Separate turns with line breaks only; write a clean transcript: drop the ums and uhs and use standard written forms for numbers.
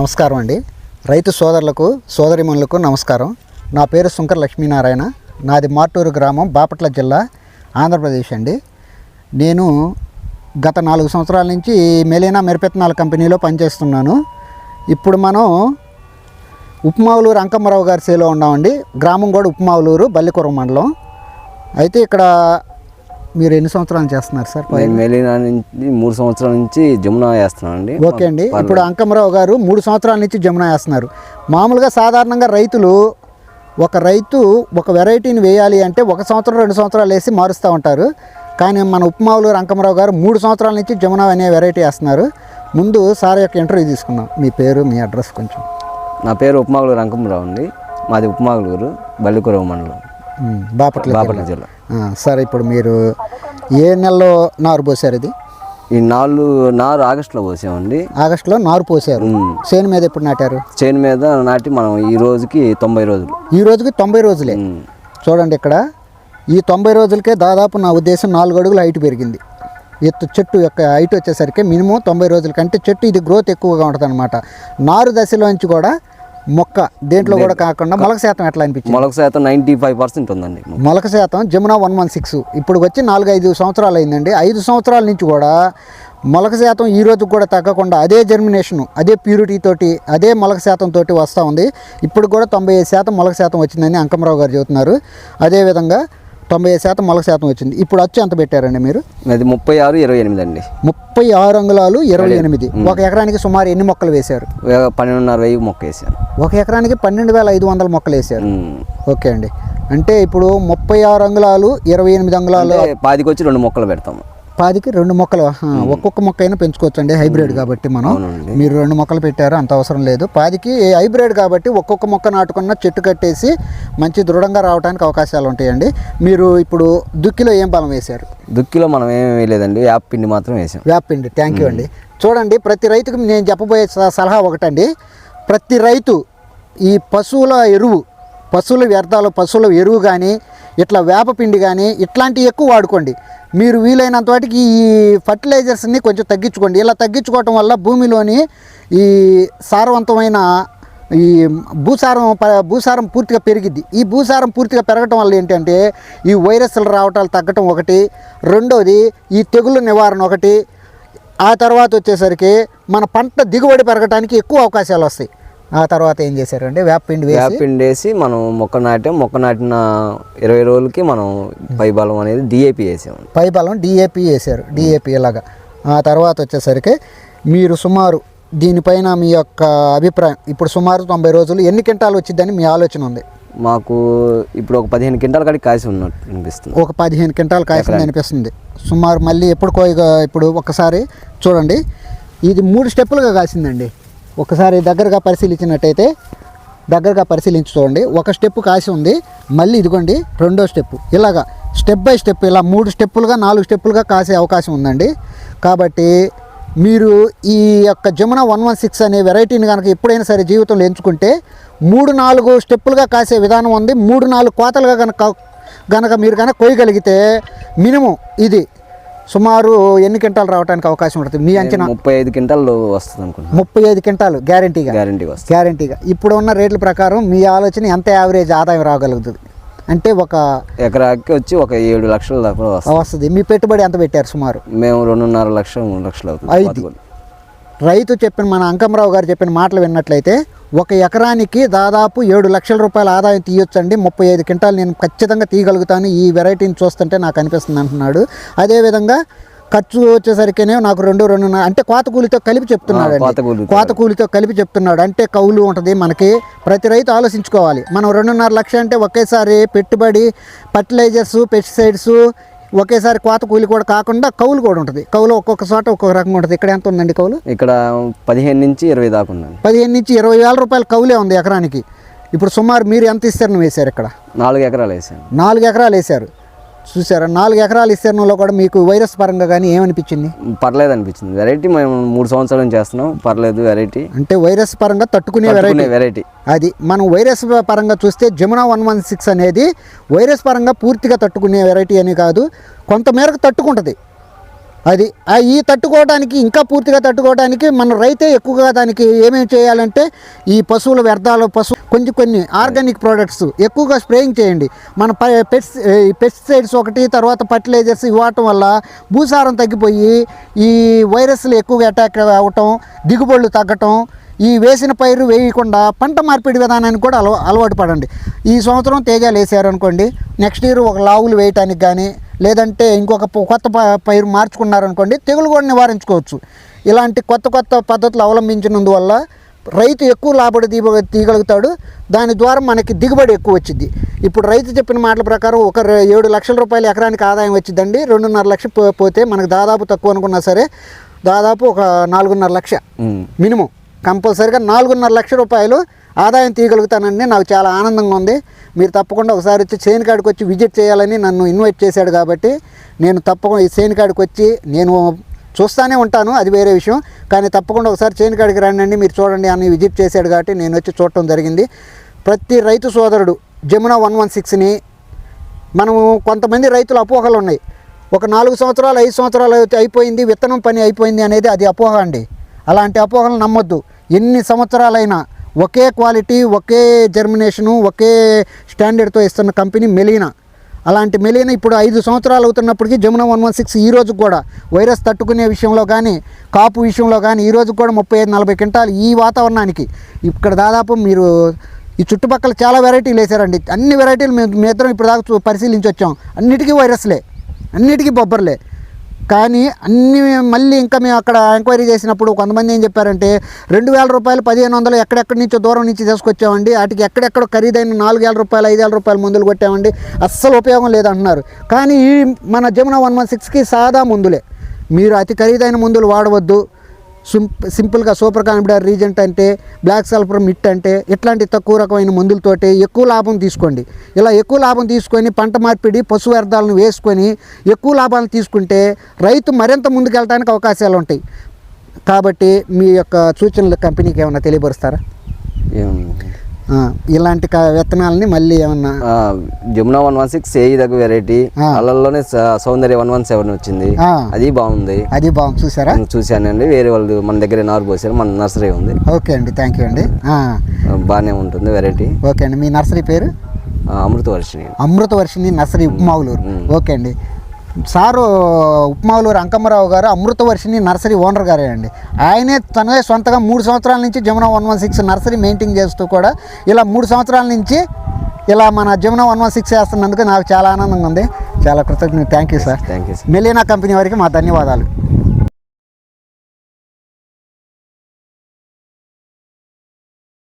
నమస్కారం అండి. రైతు సోదరులకు సోదరిమణులకు నమస్కారం. నా పేరు సుంకర లక్ష్మీనారాయణ. నాది మార్టూరు గ్రామం, బాపట్ల జిల్లా, ఆంధ్రప్రదేశ్ అండి. నేను గత 4 సంవత్సరాల నుంచి మెలీనా మిరపెత్తనాల కంపెనీలో పనిచేస్తున్నాను. ఇప్పుడు మనం ఉప్మావులూరు అంకమ్మరావు గారి సేలో ఉన్నామండి. గ్రామం కూడా ఉప్మావులూరు, బల్లికురం మండలం. అయితే ఇక్కడ మీరు ఎన్ని సంవత్సరాలు చేస్తున్నారు సార్?
మెలీనా నుంచి 3 సంవత్సరాల నుంచి జమునా వేస్తున్నాను అండి.
ఓకే అండి. ఇప్పుడు అంకమ్మరావు గారు 3 సంవత్సరాల నుంచి జమునా వేస్తున్నారు. మామూలుగా సాధారణంగా రైతులు ఒక వెరైటీని వేయాలి అంటే 1 సంవత్సరం 2 సంవత్సరాలు వేసి మారుస్తూ ఉంటారు. కానీ మన ఉప్మావులూరు అంకమ్మరావు గారు 3 సంవత్సరాల నుంచి జమునా అనే వెరైటీ వేస్తున్నారు. ముందు సార్ యొక్క ఇంటర్వ్యూ తీసుకుందాం. మీ పేరు, మీ అడ్రస్ కొంచెం.
నా పేరు ఉప్మావులూరు అంకమ్మరావు అండి. మాది ఉప్మావులూరు, బల్లికురం మండలం, బాపట్ల జిల్లా.
సార్, ఇప్పుడు మీరు ఏ నెలలో నారు పోసారు? ఇది
ఈ నారు ఆగస్టులో పోసామండి.
ఆగస్టులో నారు పోసారు. చేను మీద ఎప్పుడు నాటారు?
చేను మీద నాటి మనం ఈ రోజుకి 90 రోజులు.
ఈ రోజుకి 90 రోజులే. చూడండి, ఇక్కడ ఈ 90 రోజులకే దాదాపు నా ఉద్దేశం 4 అడుగులు హైట్ పెరిగింది. చెట్టు యొక్క హైట్ వచ్చేసరికి మినిమం 90 రోజుల కంటే చెట్టు ఇది గ్రోత్ ఎక్కువగా ఉంటుంది అనమాట. నారు దశలోంచి కూడా మొక్క దేంట్లో కూడా కాకుండా మొలక శాతం ఎట్లా అనిపించింది?
మొలక శాతం 95% ఉందండి.
మొలక శాతం జమునా 116 ఇప్పుడు వచ్చి 4-5 సంవత్సరాలు అయిందండి. 5 సంవత్సరాల నుంచి కూడా మొలక శాతం ఈ రోజు కూడా తగ్గకుండా అదే జర్మినేషన్, అదే ప్యూరిటీ తోటి, అదే మొలక శాతం తోటి వస్తూ ఉంది. ఇప్పుడు కూడా 95% మొలక శాతం వచ్చిందని అంకమ్మరావు గారు చెబుతున్నారు. అదేవిధంగా 95% మొలక శాతం వచ్చింది. ఇప్పుడు అచ్చు ఎంత పెట్టారండి మీరు?
అది 36-28 అండి.
36 అంగుళాలు 28. ఒక ఎకరానికి సుమారు ఎన్ని మొక్కలు వేశారు?
12,500 మొక్క వేసాను.
ఒక ఎకరానికి 12,500 మొక్కలు వేశారు. ఓకే అండి. అంటే ఇప్పుడు 36 అంగుళాలు 28 అంగుళాలు
10కి వచ్చి 2 మొక్కలు పెడతాము.
10కి 2 మొక్కలు. ఒక్కొక్క మొక్క అయినా పెంచుకోవచ్చు అండి, హైబ్రిడ్ కాబట్టి. మీరు 2 మొక్కలు పెట్టారు, అంత అవసరం లేదు. 10కి హైబ్రిడ్ కాబట్టి ఒక్కొక్క మొక్క నాటుకున్న చెట్టు కట్టేసి మంచి దృఢంగా రావడానికి అవకాశాలు ఉంటాయండి. మీరు ఇప్పుడు దుక్కిలో ఏం బలం వేశారు?
దుక్కిలో మనం ఏమీ వేయలేదండి, వేప పిండి మాత్రం వేసాం.
వేప పిండి. థ్యాంక్ యూ అండి. చూడండి, ప్రతి రైతుకి నేను చెప్పబోయే సలహా ఒకటండి. ప్రతి రైతు ఈ పశువుల వ్యర్థాలు, పశువుల ఎరువు కానీ, ఇట్లా వేపపిండి కానీ ఇట్లాంటివి ఎక్కువ వాడుకోండి. మీరు వీలైనంత వాటికి ఈ ఫర్టిలైజర్స్ని కొంచెం తగ్గించుకోండి. ఇలా తగ్గించుకోవటం వల్ల భూమిలోని ఈ సారవంతమైన ఈ భూసారం పూర్తిగా పెరిగిద్ది. ఈ భూసారం పూర్తిగా పెరగటం వల్ల ఏంటంటే ఈ వైరస్లు రావటాలు తగ్గటం ఒకటి, రెండోది ఈ తెగుళ్ళ నివారణ ఒకటి, ఆ తర్వాత వచ్చేసరికి మన పంట దిగుబడి పెరగడానికి ఎక్కువ అవకాశాలు వస్తాయి. ఆ తర్వాత ఏం చేశారంటే వేపపిండి
వేసి మనం మొక్క నాటిన 20 రోజులకి మనం పైబలం అనేది డిఏపి వేసాము.
పైబలం డిఏపి వేశారు. డిఏపి ఇలాగా. ఆ తర్వాత వచ్చేసరికి మీరు సుమారు దీనిపైన మీ యొక్క అభిప్రాయం, ఇప్పుడు సుమారు 90 రోజులు ఎన్ని క్వింటాలు వచ్చిందని మీ ఆలోచన ఉంది?
మాకు ఇప్పుడు ఒక 15 క్వింటాల కాడికి కాసి ఉన్నట్టు అనిపిస్తుంది.
ఒక 15 క్వింటాలు కాసింది అనిపిస్తుంది సుమారు. మళ్ళీ ఇప్పుడు ఒకసారి చూడండి, ఇది 3 స్టెప్పులుగా కాసిందండి. ఒకసారి దగ్గరగా పరిశీలించి చూడండి. ఒక స్టెప్ కాసి ఉంది, మళ్ళీ ఇదిగోండి 2వ స్టెప్. ఇలాగా స్టెప్ బై స్టెప్ ఇలా 3 స్టెప్పులుగా 4 స్టెప్పులుగా కాసే అవకాశం ఉందండి. కాబట్టి మీరు ఈ యొక్క జమునా 116 అనే వెరైటీని కనుక ఎప్పుడైనా సరే జీవితంలో ఎంచుకుంటే 3-4 స్టెప్పులుగా కాసే విధానం ఉంది. 3-4 కోతలుగా కనుక మీరు కోయగలిగితే మినిమం ఇది సుమారు ఎన్ని క్వింటాలు రావడానికి అవకాశం ఉంటుంది మీ అంచనా?
35 క్వింటాలు వస్తుంది అనుకుంటున్నాను.
35 క్వింటాలు గ్యారంటీగా. ఇప్పుడు ఉన్న రేట్ల ప్రకారం మీ ఆలోచన ఎంత యావరేజ్ ఆదాయం రాగలుగుతుంది అంటే? ఒక
ఎకరాకి వచ్చి ఒక 7 లక్షల దాకా
వస్తుంది. మీ పెట్టుబడి ఎంత పెట్టారు సుమారు?
మేము 2.5 లక్షలు 3 లక్షలు అవుతుంది.
రైతు మన అంకమ్మరావు గారు చెప్పిన మాటలు విన్నట్లయితే ఒక ఎకరానికి దాదాపు 7 లక్షల రూపాయల ఆదాయం తీయొచ్చండి. 35 క్వింటాలు నేను ఖచ్చితంగా తీయగలుగుతాను ఈ వెరైటీని చూస్తుంటే నాకు అనిపిస్తుంది అంటున్నాడు. అదేవిధంగా ఖర్చు వచ్చేసరికినే నాకు 2.5 అంటే కోత కూలితో కలిపి చెప్తున్నాడు. కోత కూలితో కలిపి చెప్తున్నాడు అంటే కౌలు ఉంటుంది మనకి. ప్రతి రైతు ఆలోచించుకోవాలి. మనం 2.5 లక్షలు అంటే ఒకేసారి పెట్టుబడి, ఫర్టిలైజర్స్, పెస్టిసైడ్స్, ఒకేసారి కోత కూలి కూడా కాకుండా కౌలు కూడా ఉంటుంది. కౌలు ఒక్కొక్క చోట ఒక్కొక్క రకంగా ఉంటుంది. ఇక్కడ ఎంత ఉందండి కౌలు?
ఇక్కడ 15 నుంచి 20 దాకా ఉందండి.
15 నుంచి 20 వేల రూపాయల కౌలే ఉంది ఎకరానికి. ఇప్పుడు సుమారు మీరు ఎంత ఇస్తారని వేశారు? ఇక్కడ
4 ఎకరాలు వేసాను.
4 ఎకరాలు వేశారు. చూసారా? 4 ఎకరాలు ఇస్తేనలో కూడా మీకు వైరస్ పరంగా కానీ ఏమనిపించింది?
పర్లేదు అనిపించింది. వెరైటీ మేము 3 సంవత్సరాల నుంచి చేస్తున్నాం, పర్లేదు. వెరైటీ
అంటే వైరస్ పరంగా తట్టుకునే వెరైటీ అది. మనం వైరస్ పరంగా చూస్తే జమునా 116 అనేది వైరస్ పరంగా పూర్తిగా తట్టుకునే వెరైటీ అని కాదు, కొంత మేరకు తట్టుకుంటుంది. అది ఈ తట్టుకోవడానికి ఇంకా పూర్తిగా తట్టుకోవడానికి మన రైతే ఎక్కువగా దానికి ఏమేమి చేయాలంటే ఈ పశువుల వ్యర్థాలు కొన్ని ఆర్గానిక్ ప్రోడక్ట్స్ ఎక్కువగా స్ప్రేయింగ్ చేయండి. మన పెస్టిసైడ్స్ ఒకటి, తర్వాత ఫర్టిలైజర్స్ వాడటం వల్ల భూసారం తగ్గిపోయి ఈ వైరస్లు ఎక్కువగా అటాక్ అవ్వటం, దిగుబడులు తగ్గటం, ఈ వేసిన పైరు వేయకుండా పంట మార్పిడి విధానానికి కూడా అలవాటు పడండి. ఈ సంవత్సరం తేజాలు వేసారు అనుకోండి, నెక్స్ట్ ఇయర్ ఒక లావులు వేయటానికి కానీ, లేదంటే ఇంకొక కొత్త పైరు మార్చుకున్నారనుకోండి, తెగులు కూడా నివారించుకోవచ్చు. ఇలాంటి కొత్త కొత్త పద్ధతులు అవలంబించినందువల్ల రైతు ఎక్కువ లాభడి తీయగలుగుతాడు. దాని ద్వారా మనకి దిగుబడి ఎక్కువ వచ్చింది. ఇప్పుడు రైతు చెప్పిన మాటల ప్రకారం ఒక 7 లక్షల రూపాయలు ఎకరానికి ఆదాయం వచ్చిందండి. 2.5 లక్షలు పోతే మనకు దాదాపు తక్కువ అనుకున్నా సరే దాదాపు ఒక 4.5 లక్ష మినిమం కంపల్సరీగా 4.5 లక్షల రూపాయలు ఆదాయం తీయగలుగుతానండి. నాకు చాలా ఆనందంగా ఉంది. మీరు తప్పకుండా ఒకసారి వచ్చి చేను కాడికి వచ్చి విజిట్ చేయాలని నన్ను ఇన్వైట్ చేశాడు కాబట్టి నేను తప్పకుండా ఈ చేను కాడికి వచ్చి నేను చూస్తూనే ఉంటాను, అది వేరే విషయం. కానీ తప్పకుండా ఒకసారి చేను కాడికి రండి, మీరు చూడండి అని విజిట్ చేశాడు కాబట్టి నేను వచ్చి చూడటం జరిగింది. ప్రతి రైతు సోదరుడు జమునా 116ని మనము కొంతమంది రైతుల అపోహలు ఉన్నాయి. ఒక 4 సంవత్సరాలు 5 సంవత్సరాలు అయిపోయింది, విత్తనం పని అయిపోయింది అనేది అది అపోహ అండి. అలాంటి అపోహలు నమ్మొద్దు. ఎన్ని సంవత్సరాలైనా ఒకే క్వాలిటీ, ఒకే జర్మినేషను, ఒకే స్టాండర్డ్తో ఇస్తున్న కంపెనీ మెలీనా. అలాంటి మెలీనా ఇప్పుడు 5 సంవత్సరాలు అవుతున్నప్పటికీ జమునా 116 ఈ రోజు కూడా వైరస్ తట్టుకునే విషయంలో కానీ, కాపు విషయంలో కానీ ఈ రోజు కూడా 35-40 క్వింటాలు ఈ వాతావరణానికి. ఇక్కడ దాదాపు మీరు ఈ చుట్టుపక్కల చాలా వెరైటీలు వేసారండి. అన్ని వెరైటీలు మేము ఇద్దరం ఇప్పుడు దాకా పరిశీలించి వచ్చాం. అన్నిటికీ వైరస్లే, అన్నిటికీ బొబ్బర్లే. కానీ అన్ని మళ్ళీ ఇంకా మేము అక్కడ ఎంక్వైరీ చేసినప్పుడు కొంతమంది ఏం చెప్పారంటే 2,000 రూపాయలు 1,500 ఎక్కడెక్కడి నుంచో దూరం నుంచి తీసుకొచ్చామండి, వాటికి ఎక్కడెక్కడో ఖరీదైన 4,000 రూపాయలు 5,000 రూపాయలు మందులు కొట్టామండి, అస్సలు ఉపయోగం లేదంటున్నారు. కానీ ఈ మన జమునా 116కి సాదా మందులే. మీరు అతి ఖరీదైన మందులు వాడవద్దు. సింపుల్గా సూపర్ కాన్ఫిడర్ రీజెంట్ అంటే, బ్లాక్ సల్ఫర్ మిట్ అంటే ఇట్లాంటి తక్కువ రకమైన మందులతోటి ఎక్కువ లాభం తీసుకోండి. ఇలా ఎక్కువ లాభం తీసుకొని పంట మార్పిడి పశు వ్యర్థాలను వేసుకొని ఎక్కువ లాభాలను తీసుకుంటే రైతు మరింత ముందుకెళ్ళడానికి అవకాశాలు ఉంటాయి. కాబట్టి మీ యొక్క సూచనలు కంపెనీకి ఏమన్నా తెలియపరుస్తారా? ఇలాంటి విత్తనాలని మళ్ళీ ఏమన్నా
జమునా 116 ఏ దగ్గర వెరైటీ అల్లల్లోనే సౌందర్య 117 వచ్చింది, అది బాగుంది.
చూసారా?
చూశానండి. వేరే వాళ్ళు మన దగ్గర నారు పోసారు, మన నర్సరీ ఉంది.
ఓకే అండి, థ్యాంక్ యూ అండి.
బాగానే ఉంటుంది వెరైటీ.
ఓకే అండి. మీ నర్సరీ పేరు? అమృతవర్షిణి నర్సరీ, ఉప్మావులూరు. ఓకే అండి. సారు ఉప్మావులూరు అంకమ్మరావు గారు అమృతవర్షిణి నర్సరీ ఓనర్ గారే అండి. ఆయనే తనే సొంతగా 3 సంవత్సరాల నుంచి జమునా 116 నర్సరీ మెయింటైన్ చేస్తూ కూడా ఇలా 3 సంవత్సరాల నుంచి ఇలా మన జమునా 116 చేస్తున్నందుకు నాకు చాలా ఆనందంగా ఉంది. చాలా కృతజ్ఞత. Thank you sir.
Thank you.
మెలీనా company వారికి మా ధన్యవాదాలు.